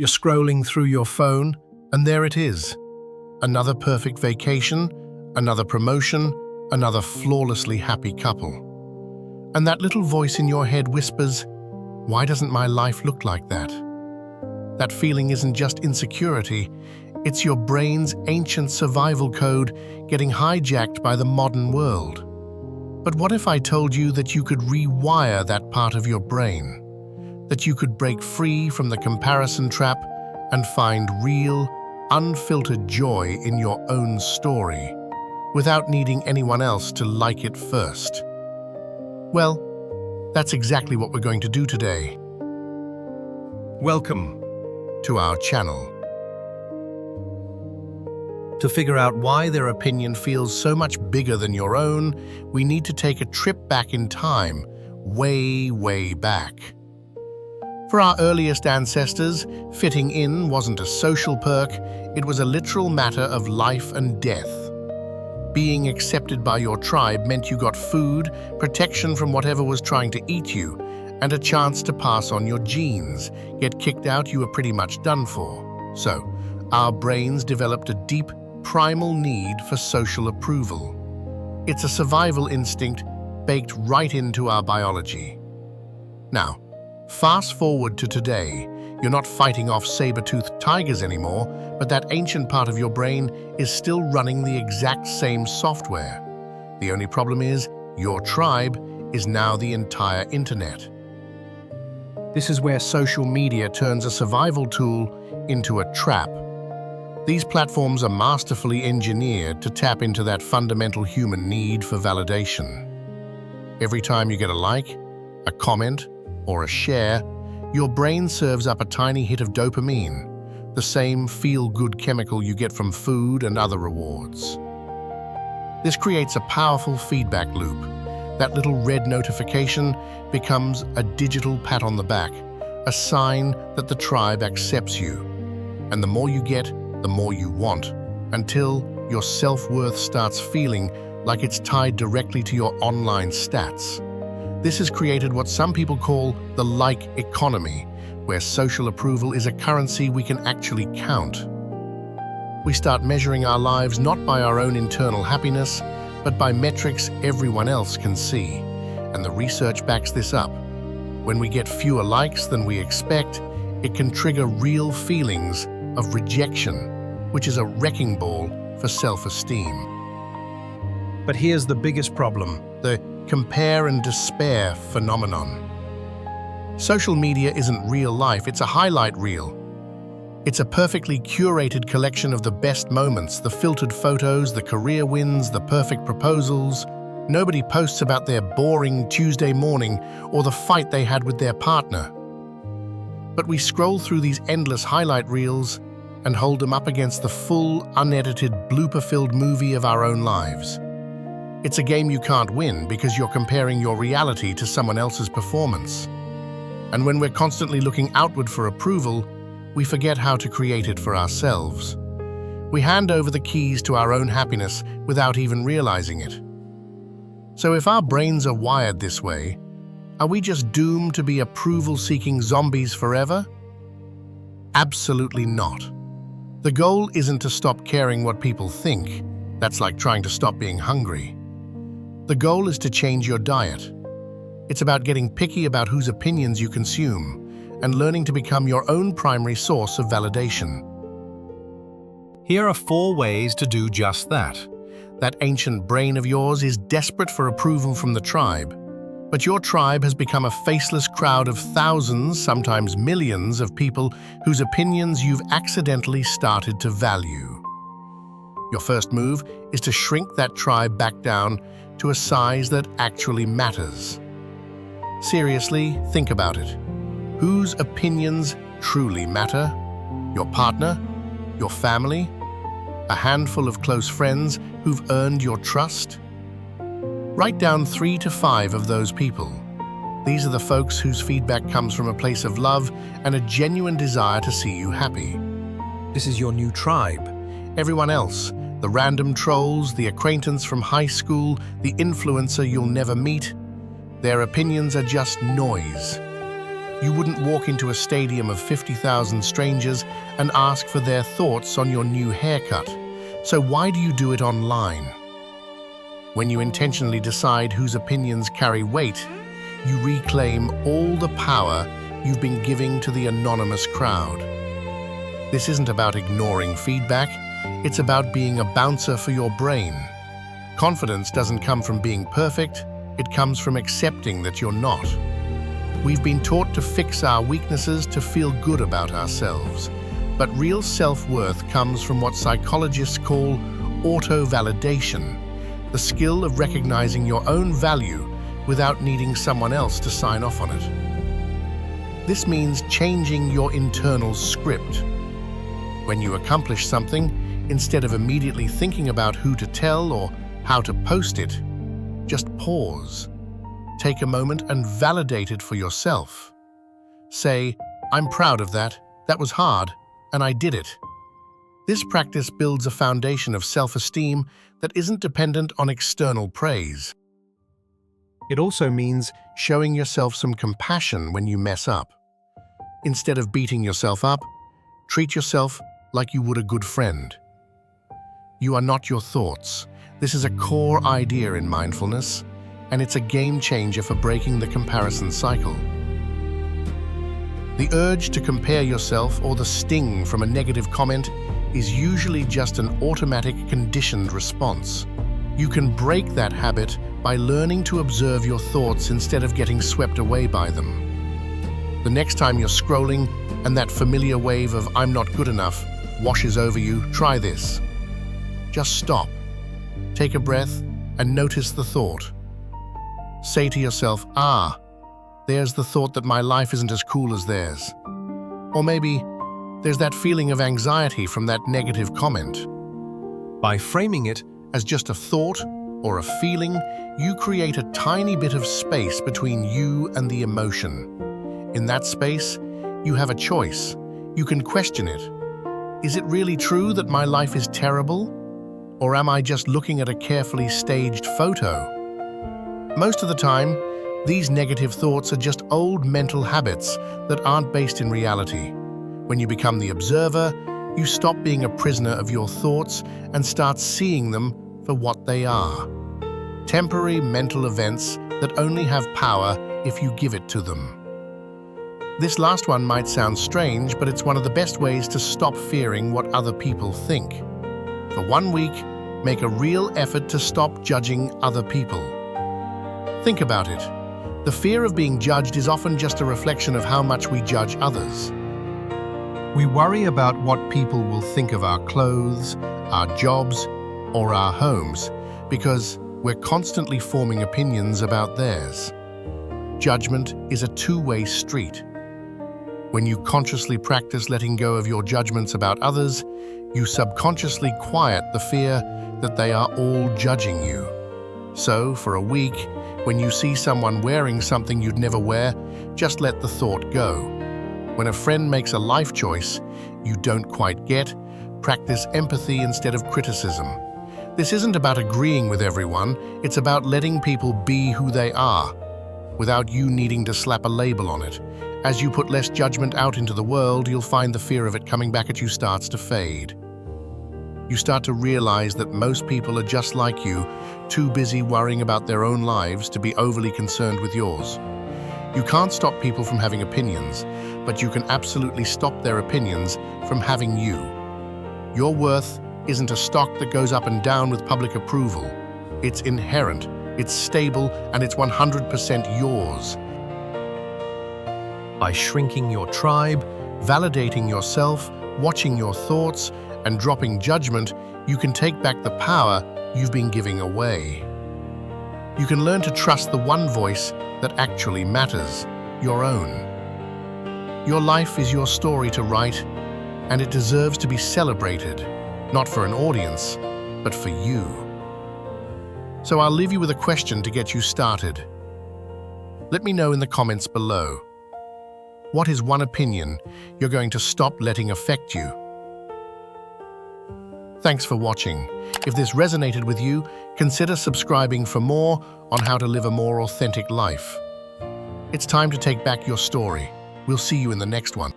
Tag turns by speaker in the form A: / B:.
A: You're scrolling through your phone, and there it is. Another perfect vacation, another promotion, another flawlessly happy couple. And that little voice in your head whispers, "Why doesn't my life look like that?" That feeling isn't just insecurity, it's your brain's ancient survival code getting hijacked by the modern world. But what if I told you that you could rewire that part of your brain? That you could break free from the comparison trap and find real, unfiltered joy in your own story, without needing anyone else to like it first? Well, that's exactly what we're going to do today. Welcome to our channel. To figure out why their opinion feels so much bigger than your own, we need to take a trip back in time, way, way back. For our earliest ancestors, fitting in wasn't a social perk, it was a literal matter of life and death. Being accepted by your tribe meant you got food, protection from whatever was trying to eat you, and a chance to pass on your genes. Get kicked out, you were pretty much done for. So, our brains developed a deep, primal need for social approval. It's a survival instinct baked right into our biology. Now, fast forward to today. You're not fighting off saber-toothed tigers anymore, but that ancient part of your brain is still running the exact same software. The only problem is, your tribe is now the entire internet. This is where social media turns a survival tool into a trap. These platforms are masterfully engineered to tap into that fundamental human need for validation. Every time you get a like, a comment, or a share, your brain serves up a tiny hit of dopamine, the same feel-good chemical you get from food and other rewards. This creates a powerful feedback loop. That little red notification becomes a digital pat on the back, a sign that the tribe accepts you. And the more you get, the more you want, until your self-worth starts feeling like it's tied directly to your online stats. This has created what some people call the like economy, where social approval is a currency we can actually count. We start measuring our lives not by our own internal happiness, but by metrics everyone else can see. And the research backs this up. When we get fewer likes than we expect, it can trigger real feelings of rejection, which is a wrecking ball for self-esteem. But here's the biggest problem, the compare and despair phenomenon. Social media isn't real life, it's a highlight reel. It's a perfectly curated collection of the best moments, the filtered photos, the career wins, the perfect proposals. Nobody posts about their boring Tuesday morning or the fight they had with their partner. But we scroll through these endless highlight reels and hold them up against the full, unedited, blooper-filled movie of our own lives. It's a game you can't win because you're comparing your reality to someone else's performance. And when we're constantly looking outward for approval, we forget how to create it for ourselves. We hand over the keys to our own happiness without even realizing it. So if our brains are wired this way, are we just doomed to be approval-seeking zombies forever? Absolutely not. The goal isn't to stop caring what people think. That's like trying to stop being hungry. The goal is to change your diet. It's about getting picky about whose opinions you consume and learning to become your own primary source of validation. Here are 4 ways to do just that. That ancient brain of yours is desperate for approval from the tribe, but your tribe has become a faceless crowd of thousands, sometimes millions, of people whose opinions you've accidentally started to value. Your first move is to shrink that tribe back down to a size that actually matters. Seriously, think about it. Whose opinions truly matter? Your partner? Your family? A handful of close friends who've earned your trust? Write down 3 to 5 of those people. These are the folks whose feedback comes from a place of love and a genuine desire to see you happy. This is your new tribe. Everyone else, the random trolls, the acquaintance from high school, the influencer you'll never meet, their opinions are just noise. You wouldn't walk into a stadium of 50,000 strangers and ask for their thoughts on your new haircut. So why do you do it online? When you intentionally decide whose opinions carry weight, you reclaim all the power you've been giving to the anonymous crowd. This isn't about ignoring feedback, it's about being a bouncer for your brain. Confidence doesn't come from being perfect, it comes from accepting that you're not. We've been taught to fix our weaknesses to feel good about ourselves, but real self-worth comes from what psychologists call auto-validation, the skill of recognizing your own value without needing someone else to sign off on it. This means changing your internal script. When you accomplish something, instead of immediately thinking about who to tell or how to post it, just pause. Take a moment and validate it for yourself. Say, "I'm proud of that. That was hard, and I did it." This practice builds a foundation of self-esteem that isn't dependent on external praise. It also means showing yourself some compassion when you mess up. Instead of beating yourself up, treat yourself like you would a good friend. You are not your thoughts. This is a core idea in mindfulness, and it's a game changer for breaking the comparison cycle. The urge to compare yourself or the sting from a negative comment is usually just an automatic conditioned response. You can break that habit by learning to observe your thoughts instead of getting swept away by them. The next time you're scrolling and that familiar wave of "I'm not good enough" washes over you, try this. Just stop, take a breath, and notice the thought. Say to yourself, there's the thought that my life isn't as cool as theirs. Or maybe there's that feeling of anxiety from that negative comment. By framing it as just a thought or a feeling, you create a tiny bit of space between you and the emotion. In that space, you have a choice. You can question it. Is it really true that my life is terrible? Or am I just looking at a carefully staged photo? Most of the time, these negative thoughts are just old mental habits that aren't based in reality. When you become the observer, you stop being a prisoner of your thoughts and start seeing them for what they are. Temporary mental events that only have power if you give it to them. This last one might sound strange, but it's one of the best ways to stop fearing what other people think. For 1 week, make a real effort to stop judging other people. Think about it. The fear of being judged is often just a reflection of how much we judge others. We worry about what people will think of our clothes, our jobs, or our homes because we're constantly forming opinions about theirs. Judgment is a two-way street. When you consciously practice letting go of your judgments about others, you subconsciously quiet the fear that they are all judging you. So, for a week, when you see someone wearing something you'd never wear, just let the thought go. When a friend makes a life choice you don't quite get, practice empathy instead of criticism. This isn't about agreeing with everyone, it's about letting people be who they are, without you needing to slap a label on it. As you put less judgment out into the world, you'll find the fear of it coming back at you starts to fade. You start to realize that most people are just like you, too busy worrying about their own lives to be overly concerned with yours. You can't stop people from having opinions, but you can absolutely stop their opinions from having you. Your worth isn't a stock that goes up and down with public approval. It's inherent, it's stable, and it's 100% yours. By shrinking your tribe, validating yourself, watching your thoughts, and dropping judgment, you can take back the power you've been giving away. You can learn to trust the one voice that actually matters, your own. Your life is your story to write, and it deserves to be celebrated, not for an audience, but for you. So I'll leave you with a question to get you started. Let me know in the comments below. What is one opinion you're going to stop letting affect you? Thanks for watching. If this resonated with you, consider subscribing for more on how to live a more authentic life. It's time to take back your story. We'll see you in the next one.